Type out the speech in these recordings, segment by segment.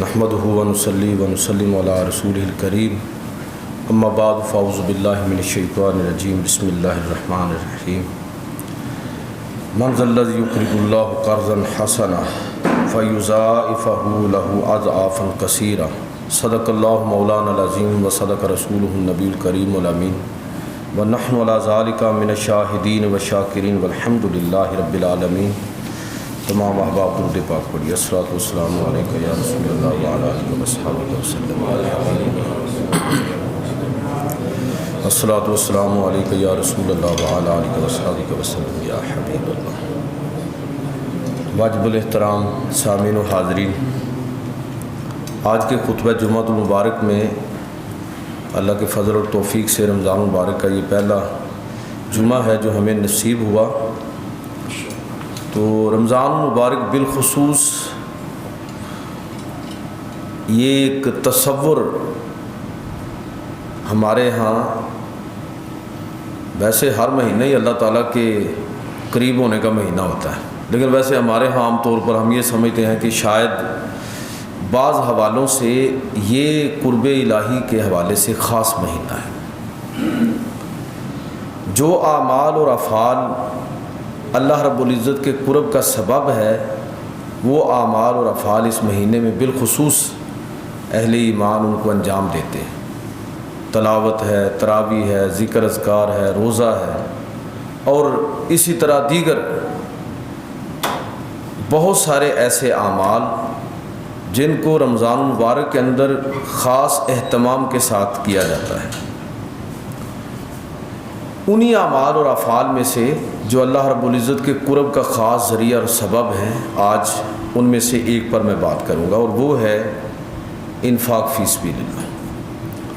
نحمدہ ونصلی ونسلم علی رسولہ الکریم اما بعد فاعوذ باللہ من الشیطان الرجیم بسم اللہ الرحمن الرحیم من ذا الذی یقرض اللہ قرضا حسنا فیضاعفہ لہ اضعافا کثیرا صدق اللہ مولانا العظیم وصدق رسولہ النبی الکریم الامین ونحن علی ذالک من الشاہدین والشاکرین والحمد للہ رب العالمین۔ تمام احباب درود پاک پڑھیے۔ الصلاۃ والسلام علیکہ یا رسول اللہ وعلی آلہ وصحبہ وسلم۔ الصلاۃ والسلام علیکہ یا رسول اللہ وعلی آلہ وصحبہ وسلم یا حبیب اللہ۔ واجب الاحترام سامعین و حاضرین، آج کے خطبہ جمعۃ المبارک میں اللہ کے فضل اور توفیق سے رمضان المبارک کا یہ پہلا جمعہ ہے جو ہمیں نصیب ہوا۔ تو رمضان المبارک بالخصوص یہ ایک تصور ہمارے ہاں ویسے ہر مہینہ ہی اللہ تعالیٰ کے قریب ہونے کا مہینہ ہوتا ہے، لیکن ویسے ہمارے ہاں عام طور پر ہم یہ سمجھتے ہیں کہ شاید بعض حوالوں سے یہ قرب الہی کے حوالے سے خاص مہینہ ہے۔ جو اعمال اور افعال اللہ رب العزت کے قرب کا سبب ہے وہ اعمال اور افعال اس مہینے میں بالخصوص اہل ایمان ان کو انجام دیتے ہیں۔ تلاوت ہے، تراویح ہے، ذکر اذکار ہے، روزہ ہے اور اسی طرح دیگر بہت سارے ایسے اعمال جن کو رمضان المبارک کے اندر خاص اہتمام کے ساتھ کیا جاتا ہے۔ انہی اعمال اور افعال میں سے جو اللہ رب العزت کے قرب کا خاص ذریعہ اور سبب ہیں، آج ان میں سے ایک پر میں بات کروں گا، اور وہ ہے انفاق فی سبیل اللہ۔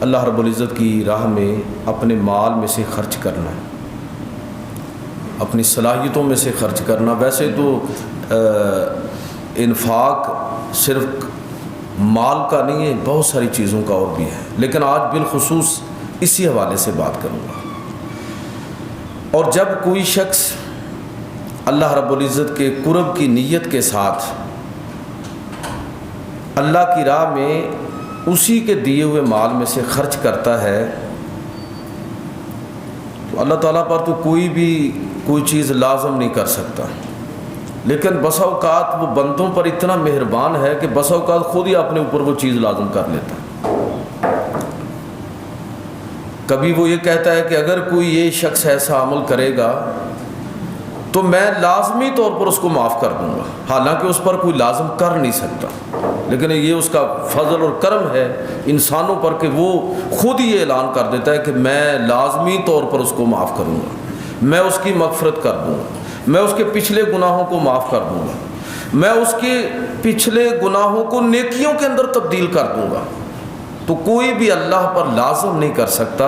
اللہ رب العزت کی راہ میں اپنے مال میں سے خرچ کرنا، اپنی صلاحیتوں میں سے خرچ کرنا۔ ویسے تو انفاق صرف مال کا نہیں ہے، بہت ساری چیزوں کا اور بھی ہے، لیکن آج بالخصوص اسی حوالے سے بات کروں گا۔ اور جب کوئی شخص اللہ رب العزت کے قرب کی نیت کے ساتھ اللہ کی راہ میں اسی کے دیے ہوئے مال میں سے خرچ کرتا ہے تو اللہ تعالیٰ پر تو کوئی چیز لازم نہیں کر سکتا، لیکن بسا اوقات وہ بندوں پر اتنا مہربان ہے کہ بسا اوقات خود ہی اپنے اوپر وہ چیز لازم کر لیتا ہے۔ کبھی وہ یہ کہتا ہے کہ اگر کوئی یہ شخص ایسا عمل کرے گا تو میں لازمی طور پر اس کو معاف کر دوں گا، حالانکہ اس پر کوئی لازم کر نہیں سکتا، لیکن یہ اس کا فضل اور کرم ہے انسانوں پر کہ وہ خود ہی یہ اعلان کر دیتا ہے کہ میں لازمی طور پر اس کو معاف کروں گا، میں اس کی مغفرت کر دوں گا، میں اس کے پچھلے گناہوں کو معاف کر دوں گا، میں اس کے پچھلے گناہوں کو نیکیوں کے اندر تبدیل کر دوں گا۔ تو کوئی بھی اللہ پر لازم نہیں کر سکتا،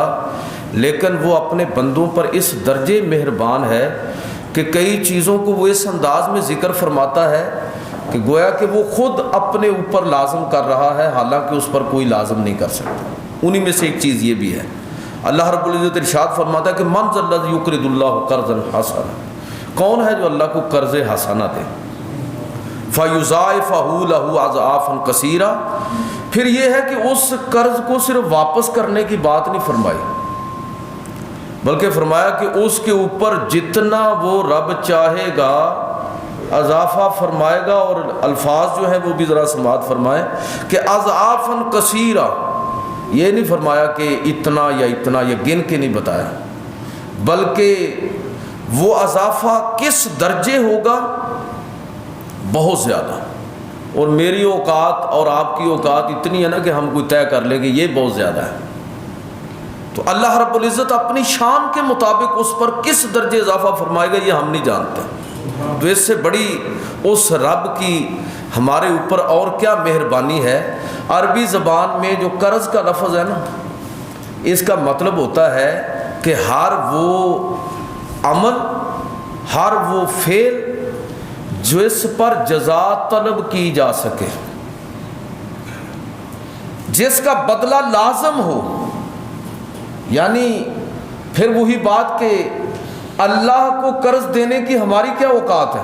لیکن وہ اپنے بندوں پر اس درجے مہربان ہے کہ کئی چیزوں کو وہ اس انداز میں ذکر فرماتا ہے کہ گویا کہ وہ خود اپنے اوپر لازم کر رہا ہے، حالانکہ اس پر کوئی لازم نہیں کر سکتا۔ انہی میں سے ایک چیز یہ بھی ہے، اللہ رب العزت ارشاد فرماتا ہے کہ من ذا الذی یقرض اللہ قرضا حسنا، کون ہے جو اللہ کو قرض حسنہ دے، فیضاعفہ لہ اضعافا کثیرا۔ پھر یہ ہے کہ اس قرض کو صرف واپس کرنے کی بات نہیں فرمائی، بلکہ فرمایا کہ اس کے اوپر جتنا وہ رب چاہے گا اضافہ فرمائے گا، اور الفاظ جو ہیں وہ بھی ذرا سماعت فرمائیں کہ اضعافا کثیرا۔ یہ نہیں فرمایا کہ اتنا یا اتنا، یہ گن کے نہیں بتایا، بلکہ وہ اضافہ کس درجے ہوگا، بہت زیادہ۔ اور میری اوقات اور آپ کی اوقات اتنی ہے نا کہ ہم کوئی طے کر لیں کہ یہ بہت زیادہ ہے، تو اللہ رب العزت اپنی شان کے مطابق اس پر کس درجے اضافہ فرمائے گا یہ ہم نہیں جانتے۔ تو اس سے بڑی اس رب کی ہمارے اوپر اور کیا مہربانی ہے۔ عربی زبان میں جو قرض کا لفظ ہے نا، اس کا مطلب ہوتا ہے کہ ہر وہ عمل، ہر وہ فعل جس پر جزا طلب کی جا سکے، جس کا بدلہ لازم ہو۔ یعنی پھر وہی بات کہ اللہ کو قرض دینے کی ہماری کیا اوقات ہے،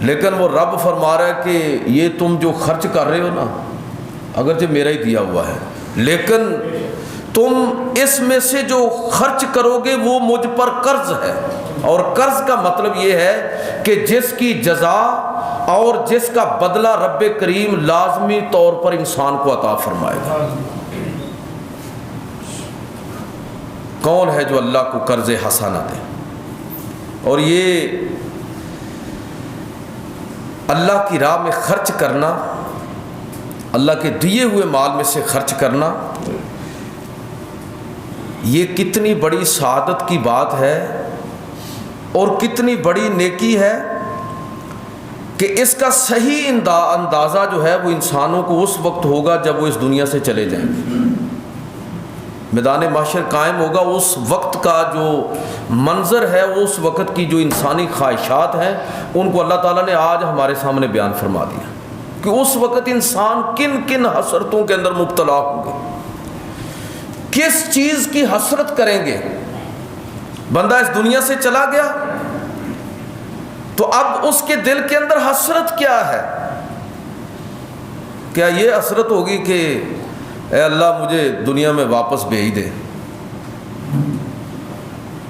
لیکن وہ رب فرما رہا ہے کہ یہ تم جو خرچ کر رہے ہو نا، اگرچہ میرا ہی دیا ہوا ہے، لیکن تم اس میں سے جو خرچ کرو گے وہ مجھ پر قرض ہے، اور قرض کا مطلب یہ ہے کہ جس کی جزا اور جس کا بدلہ رب کریم لازمی طور پر انسان کو عطا فرمائے گا۔ کون ہے جو اللہ کو قرض حسنہ دے؟ اور یہ اللہ کی راہ میں خرچ کرنا، اللہ کے دیے ہوئے مال میں سے خرچ کرنا، یہ کتنی بڑی سعادت کی بات ہے اور کتنی بڑی نیکی ہے کہ اس کا صحیح اندازہ جو ہے وہ انسانوں کو اس وقت ہوگا جب وہ اس دنیا سے چلے جائیں گے۔ میدان محشر قائم ہوگا، اس وقت کا جو منظر ہے، اس وقت کی جو انسانی خواہشات ہیں، ان کو اللہ تعالیٰ نے آج ہمارے سامنے بیان فرما دیا کہ اس وقت انسان کن کن حسرتوں کے اندر مبتلا ہوں گے، کس چیز کی حسرت کریں گے۔ بندہ اس دنیا سے چلا گیا تو اب اس کے دل کے اندر حسرت کیا ہے؟ کیا یہ حسرت ہوگی کہ اے اللہ مجھے دنیا میں واپس بھیج دے،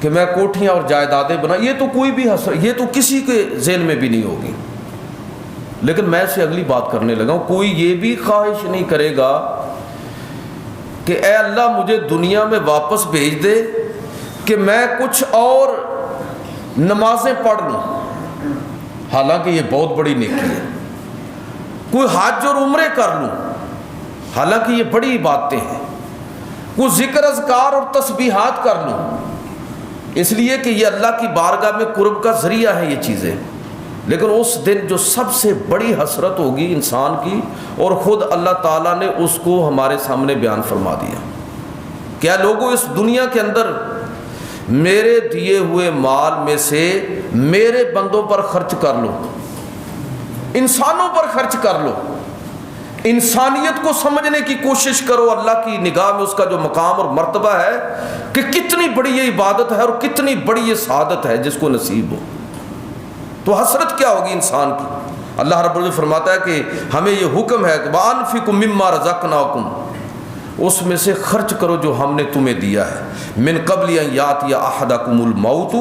کہ میں کوٹھیاں اور جائیدادیں بنا؟ یہ تو کوئی بھی حسرت، یہ تو کسی کے ذہن میں بھی نہیں ہوگی۔ لیکن میں سے اگلی بات کرنے لگا ہوں، کوئی یہ بھی خواہش نہیں کرے گا کہ اے اللہ مجھے دنیا میں واپس بھیج دے کہ میں کچھ اور نمازیں پڑھ لوں، حالانکہ یہ بہت بڑی نیکی ہے۔ کوئی حج اور عمرے کر لوں، حالانکہ یہ بڑی باتیں ہیں۔ کوئی ذکر اذکار اور تسبیحات کر لوں، اس لیے کہ یہ اللہ کی بارگاہ میں قرب کا ذریعہ ہے یہ چیزیں۔ لیکن اس دن جو سب سے بڑی حسرت ہوگی انسان کی، اور خود اللہ تعالیٰ نے اس کو ہمارے سامنے بیان فرما دیا، کیا لوگوں اس دنیا کے اندر میرے دیے ہوئے مال میں سے میرے بندوں پر خرچ کر لو، انسانوں پر خرچ کر لو، انسانیت کو سمجھنے کی کوشش کرو۔ اللہ کی نگاہ میں اس کا جو مقام اور مرتبہ ہے کہ کتنی بڑی یہ عبادت ہے اور کتنی بڑی یہ سعادت ہے جس کو نصیب ہو، تو حسرت کیا ہوگی انسان کی۔ اللہ رب العزت فرماتا ہے کہ ہمیں یہ حکم ہے کہ وَأَنفِقُوا مِمَّا رَزَقْنَاكُمْ، اس میں سے خرچ کرو جو ہم نے تمہیں دیا ہے، من قبل ان یاتی احدکم الموت،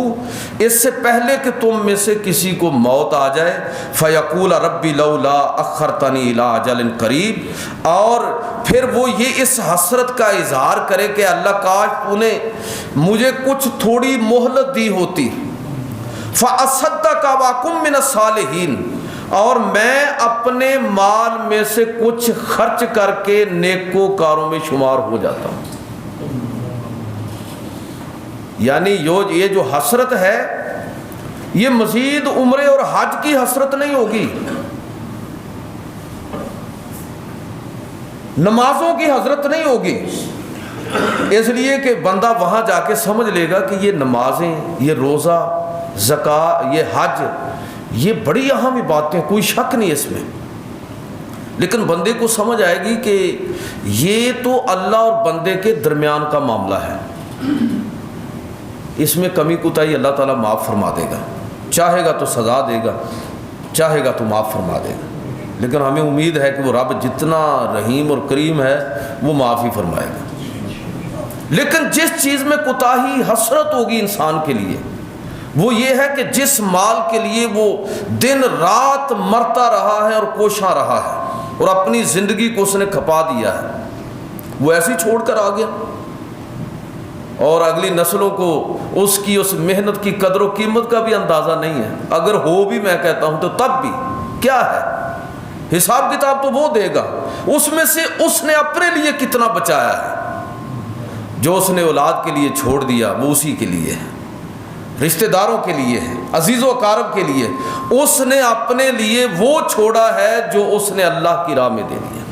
اس سے پہلے کہ تم میں سے کسی کو موت آ جائے، فیقول ربی لولا اخرتنی الی اجل قریب، اور پھر وہ یہ اس حسرت کا اظہار کرے کہ اللہ کاش تو نے مجھے کچھ تھوڑی مہلت دی ہوتی، فاصدق واکن من الصالحین، اور میں اپنے مال میں سے کچھ خرچ کر کے نیکوکاروں میں شمار ہو جاتا ہوں۔ یعنی یہ جو حسرت ہے یہ مزید عمرے اور حج کی حسرت نہیں ہوگی، نمازوں کی حسرت نہیں ہوگی، اس لیے کہ بندہ وہاں جا کے سمجھ لے گا کہ یہ نمازیں، یہ روزہ، زکوٰۃ، یہ حج، یہ بڑی اہم باتیں، کوئی شک نہیں اس میں۔ لیکن بندے کو سمجھ آئے گی کہ یہ تو اللہ اور بندے کے درمیان کا معاملہ ہے، اس میں کمی کوتاہی اللہ تعالیٰ معاف فرما دے گا، چاہے گا تو سزا دے گا، چاہے گا تو معاف فرما دے گا۔ لیکن ہمیں امید ہے کہ وہ رب جتنا رحیم اور کریم ہے وہ معاف ہی فرمائے گا۔ لیکن جس چیز میں کوتاہی حسرت ہوگی انسان کے لیے وہ یہ ہے کہ جس مال کے لیے وہ دن رات مرتا رہا ہے اور کوشاں رہا ہے اور اپنی زندگی کو اس نے کھپا دیا ہے، وہ ایسے ہی چھوڑ کر آ گیا، اور اگلی نسلوں کو اس کی اس محنت کی قدر و قیمت کا بھی اندازہ نہیں ہے۔ اگر ہو بھی میں کہتا ہوں تو تب بھی کیا ہے، حساب کتاب تو وہ دے گا، اس میں سے اس نے اپنے لیے کتنا بچایا ہے، جو اس نے اولاد کے لیے چھوڑ دیا وہ اسی کے لیے ہے، رشتہ داروں کے لیے ہے، عزیز و اقارب کے لیے، اس نے اپنے لیے وہ چھوڑا ہے جو اس نے اللہ کی راہ میں دے دیا۔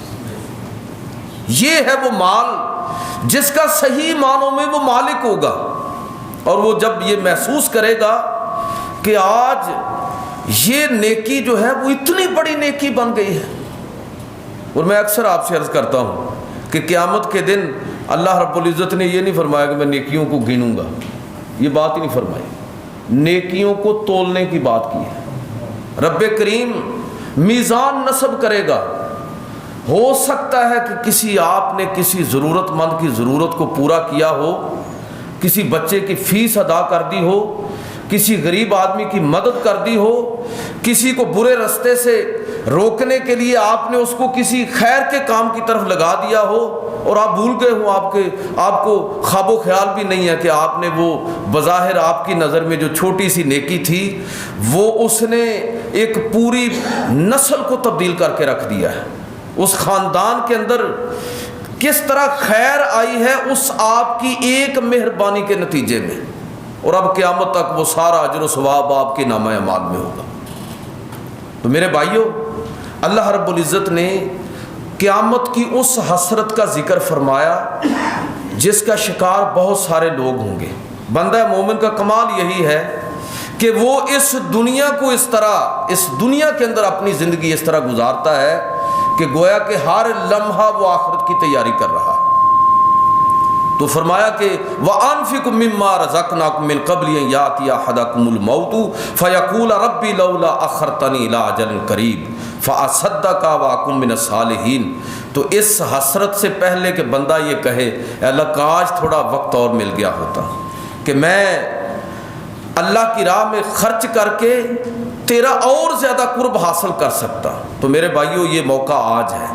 یہ ہے وہ مال جس کا صحیح معنوں میں وہ مالک ہوگا، اور وہ جب یہ محسوس کرے گا کہ آج یہ نیکی جو ہے وہ اتنی بڑی نیکی بن گئی ہے۔ اور میں اکثر آپ سے عرض کرتا ہوں کہ قیامت کے دن اللہ رب العزت نے یہ نہیں فرمایا کہ میں نیکیوں کو گنوں گا، یہ بات ہی نہیں فرمائی، نیکیوں کو تولنے کی بات کی ہے رب کریم میزان نصب کرے گا. ہو سکتا ہے کہ کسی آپ نے کسی ضرورت مند کی ضرورت کو پورا کیا ہو، کسی بچے کی فیس ادا کر دی ہو، کسی غریب آدمی کی مدد کر دی ہو، کسی کو برے راستے سے روکنے کے لیے آپ نے اس کو کسی خیر کے کام کی طرف لگا دیا ہو اور آپ بھول گئے ہوں، آپ کو خواب و خیال بھی نہیں ہے کہ آپ نے وہ بظاہر آپ کی نظر میں جو چھوٹی سی نیکی تھی وہ اس نے ایک پوری نسل کو تبدیل کر کے رکھ دیا ہے. اس خاندان کے اندر کس طرح خیر آئی ہے اس آپ کی ایک مہربانی کے نتیجے میں، اور اب قیامت تک وہ سارا اجر و ثواب آپ کے نامہ اعمال میں ہوگا. تو میرے بھائیوں، اللہ رب العزت نے قیامت کی اس حسرت کا ذکر فرمایا جس کا شکار بہت سارے لوگ ہوں گے. بندہ مومن کا کمال یہی ہے کہ وہ اس دنیا کو اس دنیا کے اندر اپنی زندگی اس طرح گزارتا ہے کہ گویا کہ ہر لمحہ وہ آخرت کی تیاری کر رہا ہے. تو فرمایا کہ وَأَنفِقُ مِمَّا رَزَقْنَاكُم مِّن قَبْلِ أَن يَأْتِيَ أَحَدَكُمُ الْمَوْتُ فَيَقُولَ رَبِّ لَوْلَا أَخَّرْتَنِي إِلَىٰ أَجَلٍ قَرِيبٍ فَأَصَدَّقَ وَأَكُن مِّنَ الصَّالِحِينَ. تو اس حسرت سے پہلے کہ بندہ یہ کہے اے اللہ کاش تھوڑا وقت اور مل گیا ہوتا کہ میں اللہ کی راہ میں خرچ کر کے تیرا اور زیادہ قرب حاصل کر سکتا. تو میرے بھائیوں یہ موقع آج ہے،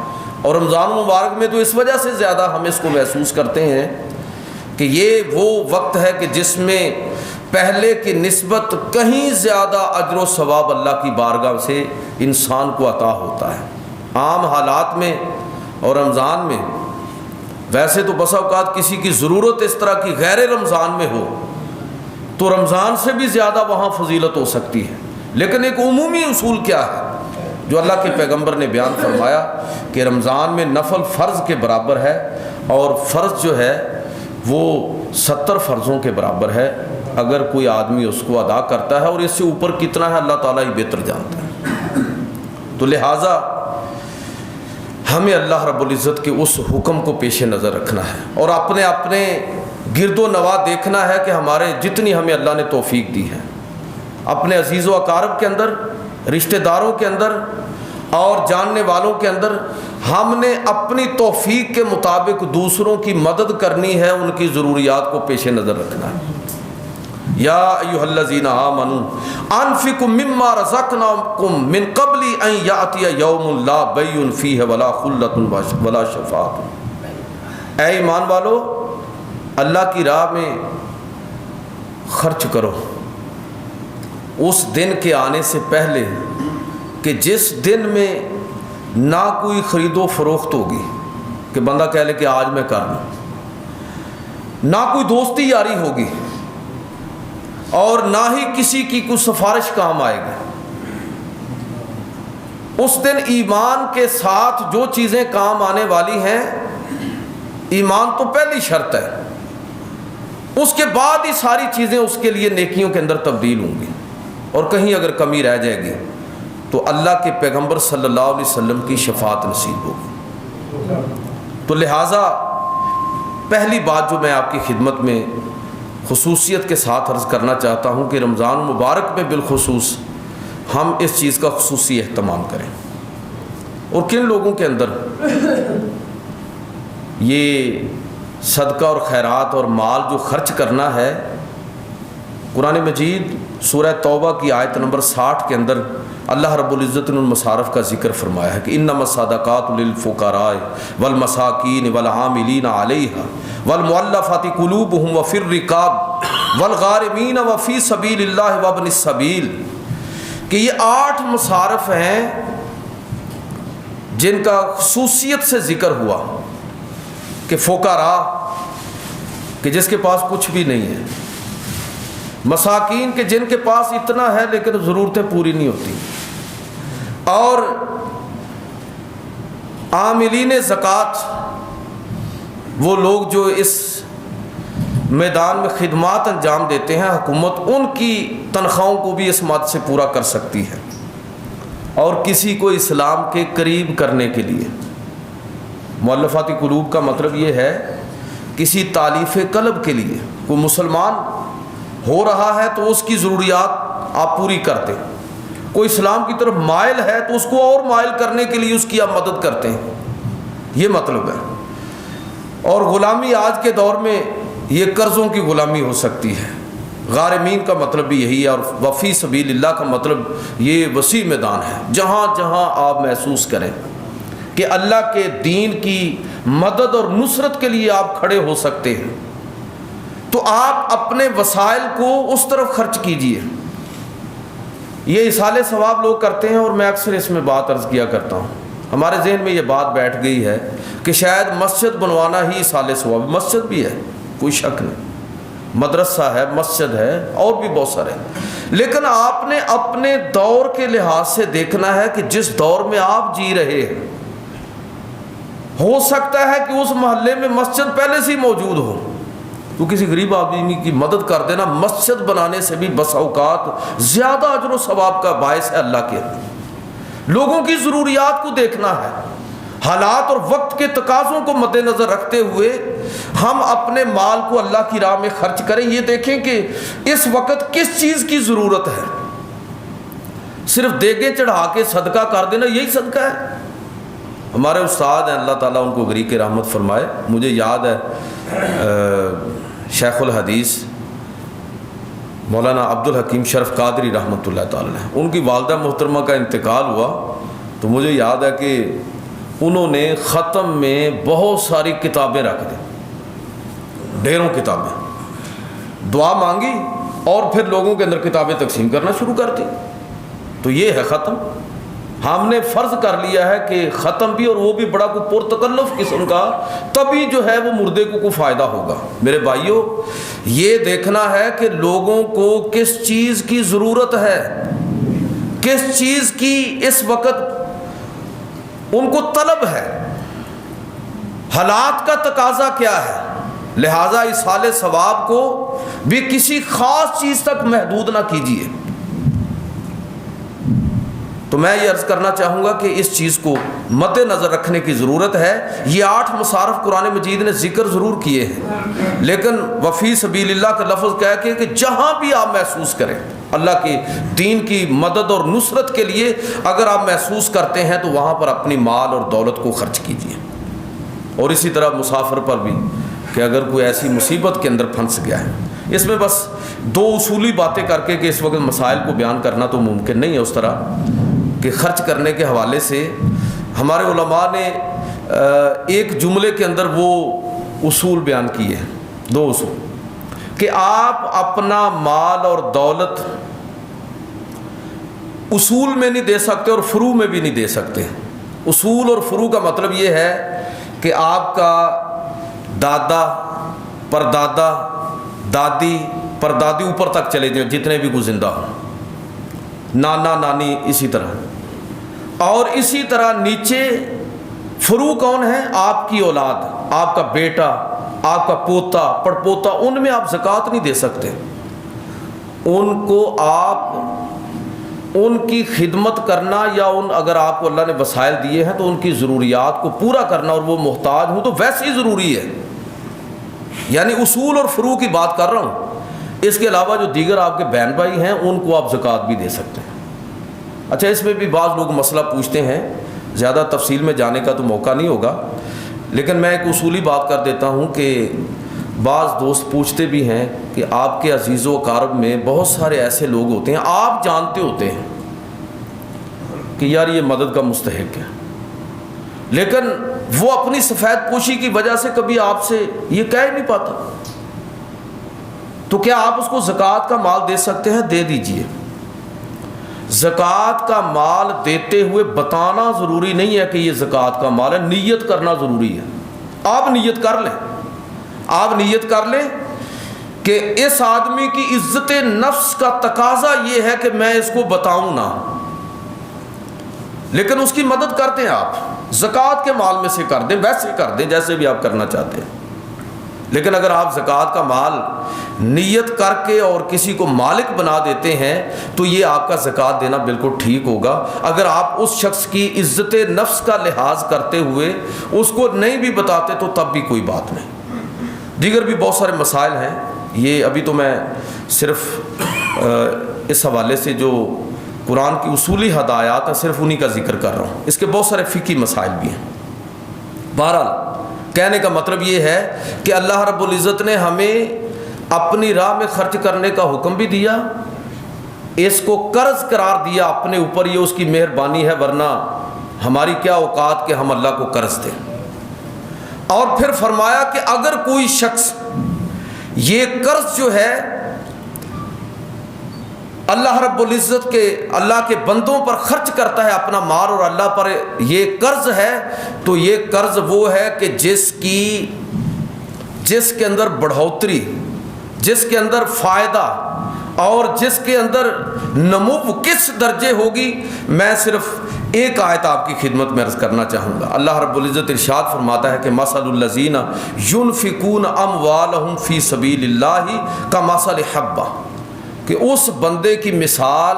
اور رمضان مبارک میں تو اس وجہ سے زیادہ ہم اس کو محسوس کرتے ہیں کہ یہ وہ وقت ہے کہ جس میں پہلے کی نسبت کہیں زیادہ اجر و ثواب اللہ کی بارگاہ سے انسان کو عطا ہوتا ہے. عام حالات میں اور رمضان میں ویسے تو بسا اوقات کسی کی ضرورت اس طرح کی غیر رمضان میں ہو تو رمضان سے بھی زیادہ وہاں فضیلت ہو سکتی ہے، لیکن ایک عمومی اصول کیا ہے جو اللہ کے پیغمبر نے بیان فرمایا کہ رمضان میں نفل فرض کے برابر ہے، اور فرض جو ہے وہ 70 فرضوں کے برابر ہے اگر کوئی آدمی اس کو ادا کرتا ہے، اور اس سے اوپر کتنا ہے اللہ تعالیٰ ہی بہتر جانتا ہے. تو لہٰذا ہمیں اللہ رب العزت کے اس حکم کو پیش نظر رکھنا ہے اور اپنے گرد و نواح دیکھنا ہے کہ ہمارے جتنی ہمیں اللہ نے توفیق دی ہے اپنے عزیز و اقارب کے اندر، رشتہ داروں کے اندر اور جاننے والوں کے اندر ہم نے اپنی توفیق کے مطابق دوسروں کی مدد کرنی ہے، ان کی ضروریات کو پیش نظر رکھنا ہے. یا ایھا الذین آمنوا انفقوا مما رزقناکم من قبل ان یأتی یوم لا بیع فیہ ولا خلۃ ولا شفاعۃ. اے ایمان والو، اللہ کی راہ میں خرچ کرو اس دن کے آنے سے پہلے کہ جس دن میں نہ کوئی خرید و فروخت ہوگی کہ بندہ کہہ لے کہ آج میں کر لوں، نہ کوئی دوستی یاری ہوگی اور نہ ہی کسی کی کوئی سفارش کام آئے گی. اس دن ایمان کے ساتھ جو چیزیں کام آنے والی ہیں، ایمان تو پہلی شرط ہے، اس کے بعد ہی ساری چیزیں اس کے لیے نیکیوں کے اندر تبدیل ہوں گی، اور کہیں اگر کمی رہ جائے گی تو اللہ کے پیغمبر صلی اللہ علیہ وسلم کی شفاعت نصیب ہوگی. تو لہٰذا پہلی بات جو میں آپ کی خدمت میں خصوصیت کے ساتھ عرض کرنا چاہتا ہوں کہ رمضان مبارک میں بالخصوص ہم اس چیز کا خصوصی اہتمام کریں. اور کن لوگوں کے اندر یہ صدقہ اور خیرات اور مال جو خرچ کرنا ہے، قرآن مجید سورہ توبہ کی آیت نمبر 60 کے اندر اللہ رب العزت نے ان مصارف کا ذکر فرمایا ہے کہ انما الصدقات للفقراء والمساکین والعاملین علیہا والمؤلفۃ قلوبہم وفی الرقاب والغارمین وفی سبیل اللہ وابن السبیل. کہ یہ 8 مصارف ہیں جن کا خصوصیت سے ذکر ہوا کہ فقراء کہ جس کے پاس کچھ بھی نہیں ہے، مساکین کے جن کے پاس اتنا ہے لیکن ضرورتیں پوری نہیں ہوتی، اور عاملین زکوٰۃ وہ لوگ جو اس میدان میں خدمات انجام دیتے ہیں، حکومت ان کی تنخواہوں کو بھی اس مد سے پورا کر سکتی ہے. اور کسی کو اسلام کے قریب کرنے کے لیے، مؤلفات قلوب کا مطلب یہ ہے کسی تالیف قلب کے لیے کوئی مسلمان ہو رہا ہے تو اس کی ضروریات آپ پوری کرتے، کوئی اسلام کی طرف مائل ہے تو اس کو اور مائل کرنے کے لیے اس کی آپ مدد کرتے ہیں، یہ مطلب ہے۔ اور غلامی آج کے دور میں یہ قرضوں کی غلامی ہو سکتی ہے۔ غارمین کا مطلب بھی یہی ہے، اور وفی سبیل اللہ کا مطلب یہ وسیع میدان ہے، جہاں جہاں آپ محسوس کریں کہ اللہ کے دین کی مدد اور نصرت کے لیے آپ کھڑے ہو سکتے ہیں تو آپ اپنے وسائل کو اس طرف خرچ کیجیے۔ یہ ایصال ثواب لوگ کرتے ہیں، اور میں اکثر اس میں بات عرض کیا کرتا ہوں، ہمارے ذہن میں یہ بات بیٹھ گئی ہے کہ شاید مسجد بنوانا ہی ایصال ثواب، مسجد بھی ہے کوئی شک نہیں، مدرسہ ہے، مسجد ہے، اور بھی بہت سارے، لیکن آپ نے اپنے دور کے لحاظ سے دیکھنا ہے کہ جس دور میں آپ جی رہے ہیں ہو سکتا ہے کہ اس محلے میں مسجد پہلے سے ہی موجود ہو، تو کسی غریب آدمی کی مدد کر دینا مسجد بنانے سے بھی بس اوقات زیادہ اجر و ثواب کا باعث ہے اللہ کے۔ لوگوں کی ضروریات کو دیکھنا ہے، حالات اور وقت کے تقاضوں کو مد نظر رکھتے ہوئے ہم اپنے مال کو اللہ کی راہ میں خرچ کریں۔ یہ دیکھیں کہ اس وقت کس چیز کی ضرورت ہے، صرف دیگیں چڑھا کے صدقہ کر دینا یہی صدقہ ہے؟ ہمارے استاد ہیں، اللہ تعالیٰ ان کو غریق رحمت فرمائے، مجھے یاد ہے شیخ الحدیث مولانا عبدالحکیم شرف قادری رحمۃ اللہ تعالیٰ، ان کی والدہ محترمہ کا انتقال ہوا تو مجھے یاد ہے کہ انہوں نے ختم میں بہت ساری کتابیں رکھ دیں، ڈھیروں کتابیں، دعا مانگی اور پھر لوگوں کے اندر کتابیں تقسیم کرنا شروع کر دی۔ تو یہ ہے ختم، ہم نے فرض کر لیا ہے کہ ختم بھی، اور وہ بھی بڑا کوئی پرتکلف قسم کا، تبھی جو ہے وہ مردے کو کوئی فائدہ ہوگا۔ میرے بھائیوں، یہ دیکھنا ہے کہ لوگوں کو کس چیز کی ضرورت ہے، کس چیز کی اس وقت ان کو طلب ہے، حالات کا تقاضا کیا ہے، لہذا ایصال ثواب کو بھی کسی خاص چیز تک محدود نہ کیجیے۔ تو میں یہ عرض کرنا چاہوں گا کہ اس چیز کو مد نظر رکھنے کی ضرورت ہے۔ یہ 8 مصارف قرآن مجید نے ذکر ضرور کیے ہیں، لیکن وفی سبیل اللہ کا لفظ کہہ کے کہ جہاں بھی آپ محسوس کریں اللہ کے دین کی مدد اور نصرت کے لیے اگر آپ محسوس کرتے ہیں تو وہاں پر اپنی مال اور دولت کو خرچ کیجیے۔ اور اسی طرح مسافر پر بھی کہ اگر کوئی ایسی مصیبت کے اندر پھنس گیا ہے، اس میں بس 2 اصولی باتیں کر کے کہ اس وقت مسائل کو بیان کرنا تو ممکن نہیں ہے اس طرح کہ خرچ کرنے کے حوالے سے ہمارے علماء نے ایک جملے کے اندر وہ اصول بیان کیے ہیں، 2 اصول، کہ آپ اپنا مال اور دولت اصول میں نہیں دے سکتے اور فروع میں بھی نہیں دے سکتے۔ اصول اور فروع کا مطلب یہ ہے کہ آپ کا دادا، پردادا، دادی، پردادی اوپر تک چلے جائیں جتنے بھی کوئی زندہ ہوں، نانا نانی اسی طرح، اور اسی طرح نیچے فروع کون ہے؟ آپ کی اولاد، آپ کا بیٹا، آپ کا پوتا، پڑپوتا، ان میں آپ زکوٰۃ نہیں دے سکتے۔ ان کو آپ ان کی خدمت کرنا یا اگر آپ کو اللہ نے وسائل دیے ہیں تو ان کی ضروریات کو پورا کرنا، اور وہ محتاج ہوں تو ویسے ہی ضروری ہے۔ یعنی اصول اور فروع کی بات کر رہا ہوں۔ اس کے علاوہ جو دیگر آپ کے بہن بھائی ہیں ان کو آپ زکوٰۃ بھی دے سکتے ہیں۔ اچھا، اس میں بھی بعض لوگ مسئلہ پوچھتے ہیں، زیادہ تفصیل میں جانے کا تو موقع نہیں ہوگا، لیکن میں ایک اصولی بات کر دیتا ہوں کہ بعض دوست پوچھتے بھی ہیں کہ آپ کے عزیز و اقارب میں بہت سارے ایسے لوگ ہوتے ہیں، آپ جانتے ہوتے ہیں کہ یار یہ مدد کا مستحق ہے، لیکن وہ اپنی سفید پوشی کی وجہ سے کبھی آپ سے یہ کہہ ہی نہیں پاتا، تو کیا آپ اس کو زکوٰۃ کا مال دے سکتے ہیں؟ دے دیجئے۔ زکوٰۃ کا مال دیتے ہوئے بتانا ضروری نہیں ہے کہ یہ زکوٰۃ کا مال ہے، نیت کرنا ضروری ہے۔ آپ نیت کر لیں، آپ نیت کر لیں کہ اس آدمی کی عزت نفس کا تقاضا یہ ہے کہ میں اس کو بتاؤں نہ، لیکن اس کی مدد کر دیں، آپ زکوٰۃ کے مال میں سے کر دیں، ویسے کر دیں جیسے بھی آپ کرنا چاہتے ہیں۔ لیکن اگر آپ زکوٰۃ کا مال نیت کر کے اور کسی کو مالک بنا دیتے ہیں تو یہ آپ کا زکوٰۃ دینا بالکل ٹھیک ہوگا۔ اگر آپ اس شخص کی عزت نفس کا لحاظ کرتے ہوئے اس کو نہیں بھی بتاتے تو تب بھی کوئی بات نہیں۔ دیگر بھی بہت سارے مسائل ہیں، یہ ابھی تو میں صرف اس حوالے سے جو قرآن کی اصولی ہدایات ہیں، صرف انہی کا ذکر کر رہا ہوں، اس کے بہت سارے فقہی مسائل بھی ہیں۔ بہرحال کہنے کا مطلب یہ ہے کہ اللہ رب العزت نے ہمیں اپنی راہ میں خرچ کرنے کا حکم بھی دیا، اس کو قرض قرار دیا اپنے اوپر، یہ اس کی مہربانی ہے، ورنہ ہماری کیا اوقات کہ ہم اللہ کو قرض دیں۔ اور پھر فرمایا کہ اگر کوئی شخص یہ قرض جو ہے اللہ رب العزت کے، اللہ کے بندوں پر خرچ کرتا ہے اپنا مال اور اللہ پر یہ قرض ہے، تو یہ قرض وہ ہے کہ جس کے اندر بڑھوتری، جس کے اندر فائدہ اور جس کے اندر نمو کس درجے ہوگی۔ میں صرف ایک آیت آپ کی خدمت میں عرض کرنا چاہوں گا۔ اللہ رب العزت ارشاد فرماتا ہے کہ مثل الذین ينفقون اموالهم فی سبیل اللہ کمثل حبہ، کہ اس بندے کی مثال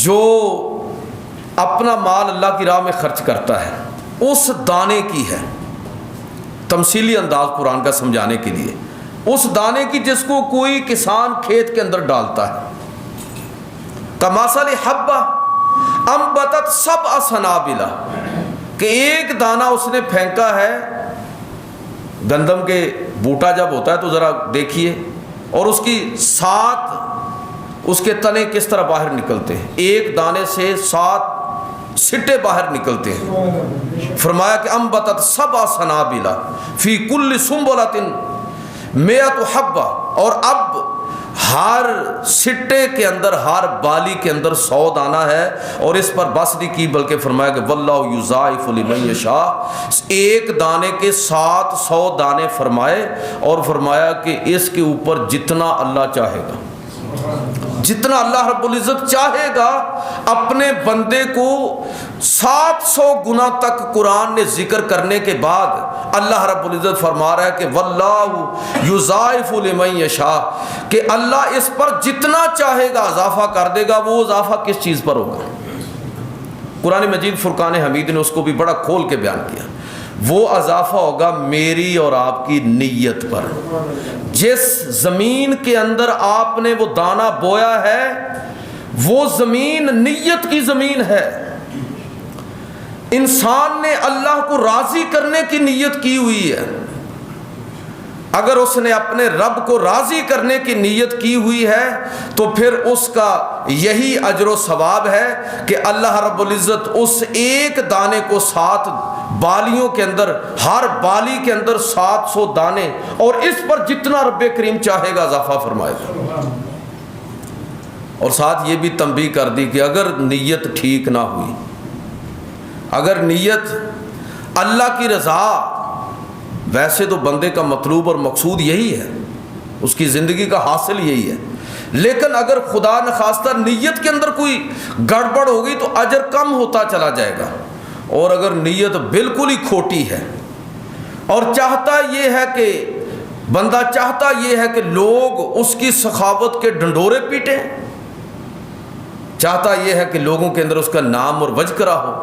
جو اپنا مال اللہ کی راہ میں خرچ کرتا ہے اس دانے کی ہے، تمثیلی انداز قرآن کا سمجھانے کے لیے، اس دانے کی جس کو کوئی کسان کھیت کے اندر ڈالتا ہے، کمثل حبہ انبتت سبع سنابل، کہ ایک دانہ اس نے پھینکا ہے۔ گندم کے بوٹا جب ہوتا ہے تو ذرا دیکھیے، اور اس کی 7 اس کے تنے کس طرح باہر نکلتے ہیں، ایک دانے سے 7 سٹے باہر نکلتے ہیں۔ فرمایا کہ انبتت سبع سنابل فی کل سنبلۃ مئۃ حبہ، اور اب ہر سٹے کے اندر، ہر بالی کے اندر 100 دانہ ہے، اور اس پر بس نہیں کی بلکہ فرمایا کہ واللہ یضاعف لمن یشاء، ایک دانے کے 700 دانے فرمائے، اور فرمایا کہ اس کے اوپر جتنا اللہ چاہے گا، جتنا اللہ رب العزت چاہے گا اپنے بندے کو 700 گنا تک قرآن نے ذکر کرنے کے بعد اللہ رب العزت فرما رہا ہے کہ واللہ یضاعف لمن یشاء، کہ اللہ اس پر جتنا چاہے گا اضافہ کر دے گا۔ وہ اضافہ کس چیز پر ہوگا؟ قرآن مجید فرقان حمید نے اس کو بھی بڑا کھول کے بیان کیا۔ وہ اضافہ ہوگا میری اور آپ کی نیت پر۔ جس زمین کے اندر آپ نے وہ دانہ بویا ہے وہ زمین نیت کی زمین ہے۔ انسان نے اللہ کو راضی کرنے کی نیت کی ہوئی ہے، اگر اس نے اپنے رب کو راضی کرنے کی نیت کی ہوئی ہے تو پھر اس کا یہی اجر و ثواب ہے کہ اللہ رب العزت اس ایک دانے کو 7 بالیوں کے اندر، ہر بالی کے اندر 700 دانے، اور اس پر جتنا رب کریم چاہے گا اضافہ فرمائے گا۔ اور ساتھ یہ بھی تنبیہ کر دی کہ اگر نیت ٹھیک نہ ہوئی، اگر نیت اللہ کی رضا، ویسے تو بندے کا مطلوب اور مقصود یہی ہے، اس کی زندگی کا حاصل یہی ہے، لیکن اگر خدا نخواستہ نیت کے اندر کوئی گڑبڑ ہوگی تو اجر کم ہوتا چلا جائے گا۔ اور اگر نیت بالکل ہی کھوٹی ہے اور چاہتا یہ ہے کہ بندہ چاہتا یہ ہے کہ لوگ اس کی سخاوت کے ڈنڈورے پیٹیں، چاہتا یہ ہے کہ لوگوں کے اندر اس کا نام اور وجکرہ ہو،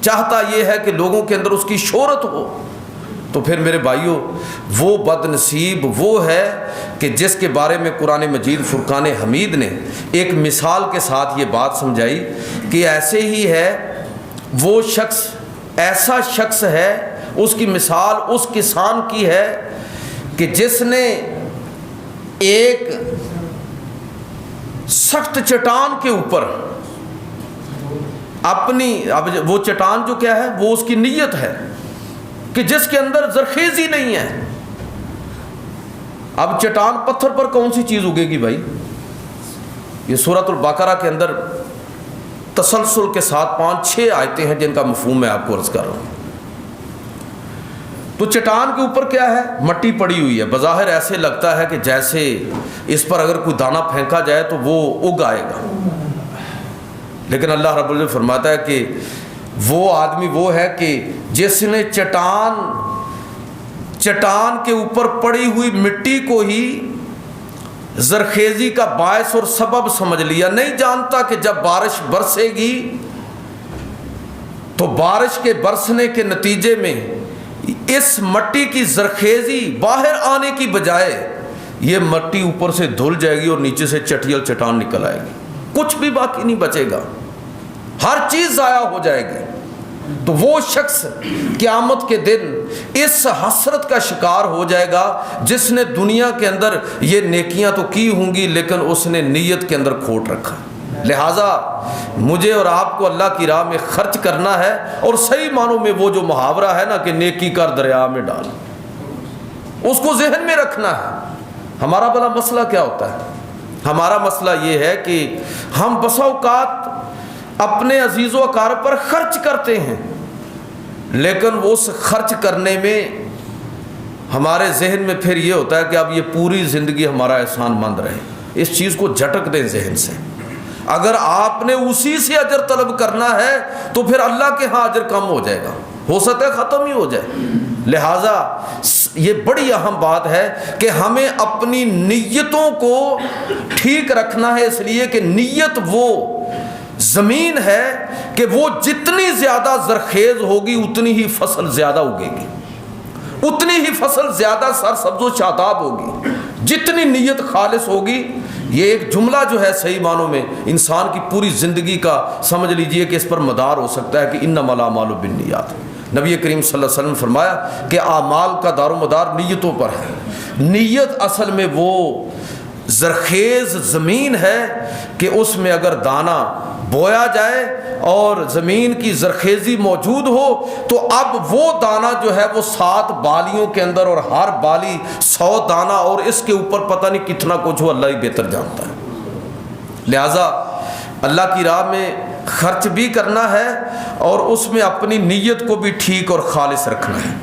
چاہتا یہ ہے کہ لوگوں کے اندر اس کی شہرت ہو، تو پھر میرے بھائیوں وہ بد نصیب وہ ہے کہ جس کے بارے میں قرآن مجید فرقان حمید نے ایک مثال کے ساتھ یہ بات سمجھائی کہ ایسے ہی ہے وہ شخص، ایسا شخص ہے، اس کی مثال اس کسان کی ہے کہ جس نے ایک سخت چٹان کے اوپر اپنی، اب وہ چٹان جو کیا ہے وہ اس کی نیت ہے کہ جس کے اندر زرخیزی نہیں ہے۔ اب چٹان پتھر پر کون سی چیز اگے گی بھائی؟ یہ سورۃ البقرہ کے اندر تسلسل کے ساتھ 5-6 آیتیں ہیں جن کا مفہوم میں آپ کو عرض کر رہا ہوں۔ تو چٹان کے اوپر کیا ہے؟ مٹی پڑی ہوئی ہے، بظاہر ایسے لگتا ہے کہ جیسے اس پر اگر کوئی دانہ پھینکا جائے تو وہ اگ آئے گا، لیکن اللہ رب العزت فرماتا ہے کہ وہ آدمی وہ ہے کہ جس نے چٹان کے اوپر پڑی ہوئی مٹی کو ہی زرخیزی کا باعث اور سبب سمجھ لیا، نہیں جانتا کہ جب بارش برسے گی تو بارش کے برسنے کے نتیجے میں اس مٹی کی زرخیزی باہر آنے کی بجائے یہ مٹی اوپر سے دھل جائے گی اور نیچے سے چٹیل چٹان نکل آئے گی۔ کچھ بھی باقی نہیں بچے گا، ہر چیز ضائع ہو جائے گی۔ تو وہ شخص قیامت کے دن اس حسرت کا شکار ہو جائے گا جس نے دنیا کے اندر یہ نیکیاں تو کی ہوں گی لیکن اس نے نیت کے اندر کھوٹ رکھا۔ لہٰذا مجھے اور آپ کو اللہ کی راہ میں خرچ کرنا ہے، اور صحیح معنوں میں وہ جو محاورہ ہے نا کہ نیکی کر دریا میں ڈال، اس کو ذہن میں رکھنا ہے۔ ہمارا بڑا مسئلہ کیا ہوتا ہے؟ ہمارا مسئلہ یہ ہے کہ ہم بسا اوقات اپنے عزیز و اقارب پر خرچ کرتے ہیں، لیکن اس خرچ کرنے میں ہمارے ذہن میں پھر یہ ہوتا ہے کہ اب یہ پوری زندگی ہمارا احسان مند رہے۔ اس چیز کو جھٹک دیں ذہن سے۔ اگر آپ نے اسی سے اجر طلب کرنا ہے تو پھر اللہ کے ہاں اجر کم ہو جائے گا، ہو سکتا ہے ختم ہی ہو جائے۔ لہٰذا یہ بڑی اہم بات ہے کہ ہمیں اپنی نیتوں کو ٹھیک رکھنا ہے، اس لیے کہ نیت وہ زمین ہے کہ وہ جتنی زیادہ زرخیز ہوگی اتنی ہی فصل زیادہ اگے گی، اتنی ہی فصل زیادہ سرسبز و شاداب ہوگی جتنی نیت خالص ہوگی۔ یہ ایک جملہ جو ہے صحیح معنوں میں انسان کی پوری زندگی کا سمجھ لیجئے کہ اس پر مدار ہو سکتا ہے کہ انما الاعمال بالنیات۔ نبی کریم صلی اللہ علیہ وسلم نے فرمایا کہ اعمال کا دار و مدار نیتوں پر ہے۔ نیت اصل میں وہ زرخیز زمین ہے کہ اس میں اگر دانہ بویا جائے اور زمین کی زرخیزی موجود ہو تو اب وہ دانہ جو ہے وہ 7 بالیوں کے اندر، اور ہر بالی 100 دانہ، اور اس کے اوپر پتہ نہیں کتنا کچھ ہو، اللہ ہی بہتر جانتا ہے۔ لہٰذا اللہ کی راہ میں خرچ بھی کرنا ہے اور اس میں اپنی نیت کو بھی ٹھیک اور خالص رکھنا ہے۔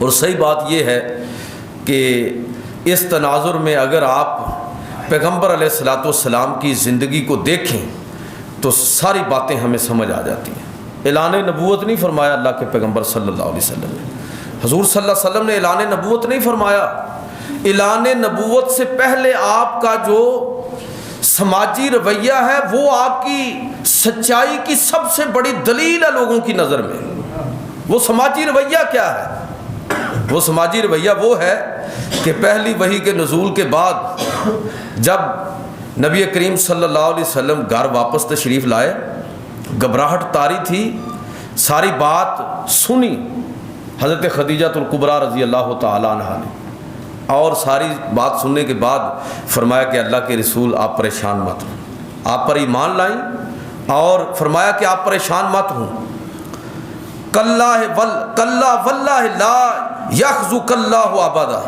اور صحیح بات یہ ہے کہ اس تناظر میں اگر آپ پیغمبر علیہ الصلوۃ والسلام کی زندگی کو دیکھیں تو ساری باتیں ہمیں سمجھ آ جاتی ہیں۔ اعلان نبوت نہیں فرمایا اللہ کے پیغمبر صلی اللہ علیہ وسلم نے، حضور صلی اللہ علیہ وسلم نے اعلان نبوت نہیں فرمایا۔ اعلان نبوت سے پہلے آپ کا جو سماجی رویہ ہے وہ آپ کی سچائی کی سب سے بڑی دلیل ہے لوگوں کی نظر میں۔ وہ سماجی رویہ کیا ہے؟ وہ سماجی رویہ وہ ہے کہ پہلی وحی کے نزول کے بعد جب نبی کریم صلی اللہ علیہ وسلم گھر واپس تشریف لائے، گھبراہٹ طاری تھی، ساری بات سنی حضرت خدیجہ الکبریٰ رضی اللہ تعالی عنہا نے، اور ساری بات سننے کے بعد فرمایا کہ اللہ کے رسول آپ پریشان مت ہوں، آپ پر ایمان لائیں، اور فرمایا کہ آپ پریشان مت ہوں، کلا واللہ لا یخزک اللہ ابدا،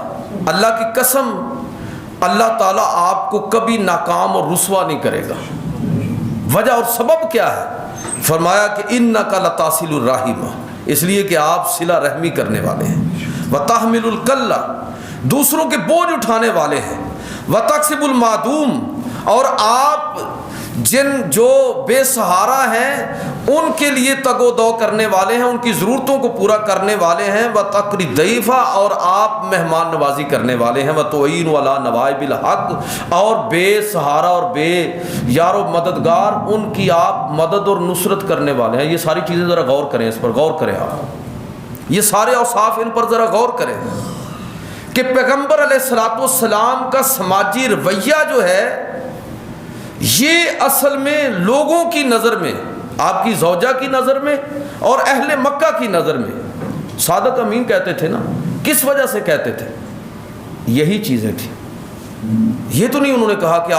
اللہ کی قسم اللہ تعالیٰ آپ کو کبھی ناکام اور رسوا نہیں کرے گا۔ وجہ اور سبب کیا ہے؟ فرمایا کہ انک لتصل الرحم، اس لیے کہ آپ صلہ رحمی کرنے والے ہیں، وتحمل الکل، دوسروں کے بوجھ اٹھانے والے ہیں، وتکسب المعدوم، اور آپ جو بے سہارا ہیں ان کے لیے تگ و دو کرنے والے ہیں، ان کی ضرورتوں کو پورا کرنے والے ہیں، وتقری الضیف، اور آپ مہمان نوازی کرنے والے ہیں، وتعین علی نوائب الحق، اور بے سہارا اور بے یار و مددگار ان کی آپ مدد اور نصرت کرنے والے ہیں۔ یہ ساری چیزیں ذرا غور کریں، اس پر غور کریں، آپ یہ سارے اوصاف ان پر ذرا غور کریں کہ پیغمبر علیہ الصلوۃ والسلام کا سماجی رویہ جو ہے یہ اصل میں لوگوں کی نظر میں، آپ کی زوجہ کی نظر میں اور اہل مکہ کی نظر میں، صادق امین کہتے تھے نا، کس وجہ سے کہتے تھے؟ یہی چیزیں تھیں۔ یہ تو نہیں انہوں نے کہا کہ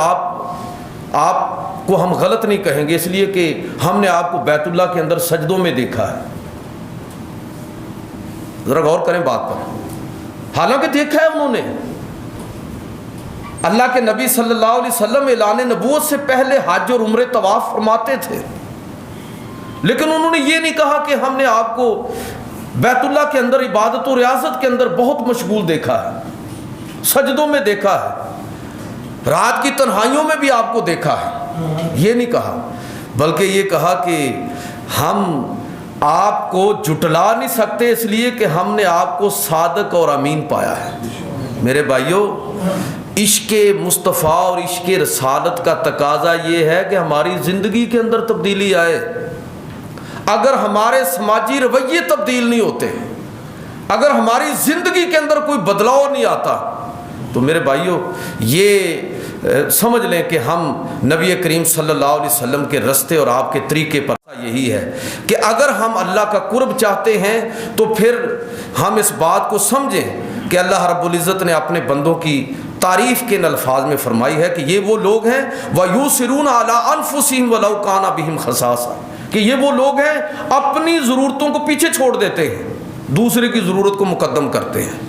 آپ کو ہم غلط نہیں کہیں گے اس لیے کہ ہم نے آپ کو بیت اللہ کے اندر سجدوں میں دیکھا ہے۔ ذرا غور کریں بات پر، حالانکہ دیکھا ہے انہوں نے۔ اللہ کے نبی صلی اللہ علیہ وسلم اعلان نبوت سے پہلے حج اور عمرے طواف فرماتے تھے، لیکن انہوں نے یہ نہیں کہا کہ ہم نے آپ کو بیت اللہ کے اندر عبادت و ریاضت کے اندر بہت مشغول دیکھا ہے، سجدوں میں دیکھا ہے، رات کی تنہائیوں میں بھی آپ کو دیکھا ہے، یہ نہیں کہا، بلکہ یہ کہا کہ ہم آپ کو جھٹلا نہیں سکتے اس لیے کہ ہم نے آپ کو صادق اور امین پایا ہے۔ میرے بھائیوں، عشق مصطفیٰ اور عشق رسالت کا تقاضا یہ ہے کہ ہماری زندگی کے اندر تبدیلی آئے۔ اگر ہمارے سماجی رویے تبدیل نہیں ہوتے، اگر ہماری زندگی کے اندر کوئی بدلاؤ نہیں آتا تو میرے بھائیوں یہ سمجھ لیں کہ ہم نبی کریم صلی اللہ علیہ وسلم کے رستے اور آپ کے طریقے پر یہی ہے کہ اگر ہم اللہ کا قرب چاہتے ہیں تو پھر ہم اس بات کو سمجھیں کہ اللہ رب العزت نے اپنے بندوں کی تعریف کے الفاظ میں فرمائی ہے کہ یہ وہ لوگ ہیں وَيُؤْثِرُونَ عَلَىٰ أَنفُسِهِمْ وَلَوْ كَانَ بِهِمْ خَصَاصَةٌ، کہ یہ وہ لوگ ہیں اپنی ضرورتوں کو پیچھے چھوڑ دیتے ہیں، دوسرے کی ضرورت کو مقدم کرتے ہیں۔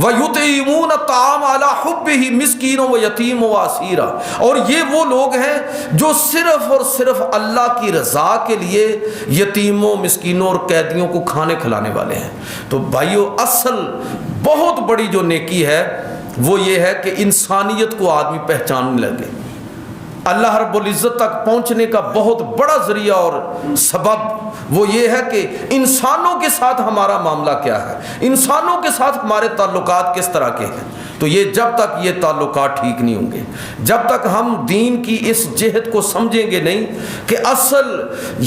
وَيُطْعِمُونَ الطَّعَامَ عَلَىٰ حُبِّهِ مِسْكِينًا وَيَتِيمًا وَأَسِيرًا، اور یہ وہ لوگ ہیں جو صرف اور صرف اللہ کی رضا کے لیے یتیموں، مسکینوں اور قیدیوں کو کھانے کھلانے والے ہیں۔ تو بھائیو، اصل بہت بڑی جو نیکی ہے وہ یہ ہے کہ انسانیت کو آدمی پہچاننے لگے۔ اللہ رب العزت تک پہنچنے کا بہت بڑا ذریعہ اور سبب وہ یہ ہے کہ انسانوں کے ساتھ ہمارا معاملہ کیا ہے، انسانوں کے ساتھ ہمارے تعلقات کس طرح کے ہیں۔ تو یہ جب تک یہ تعلقات ٹھیک نہیں ہوں گے، جب تک ہم دین کی اس جہت کو سمجھیں گے نہیں کہ اصل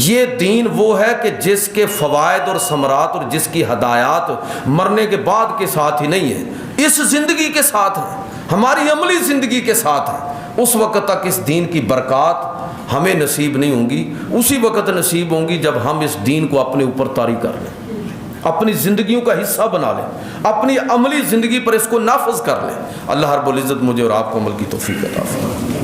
یہ دین وہ ہے کہ جس کے فوائد اور ثمرات اور جس کی ہدایات مرنے کے بعد کے ساتھ ہی نہیں ہے، اس زندگی کے ساتھ ہے، ہماری عملی زندگی کے ساتھ ہے، اس وقت تک اس دین کی برکات ہمیں نصیب نہیں ہوں گی۔ اسی وقت نصیب ہوں گی جب ہم اس دین کو اپنے اوپر طاری کر لیں، اپنی زندگیوں کا حصہ بنا لیں، اپنی عملی زندگی پر اس کو نافذ کر لیں۔ اللہ رب العزت مجھے اور آپ کو عمل کی توفیق عطا فرمائے۔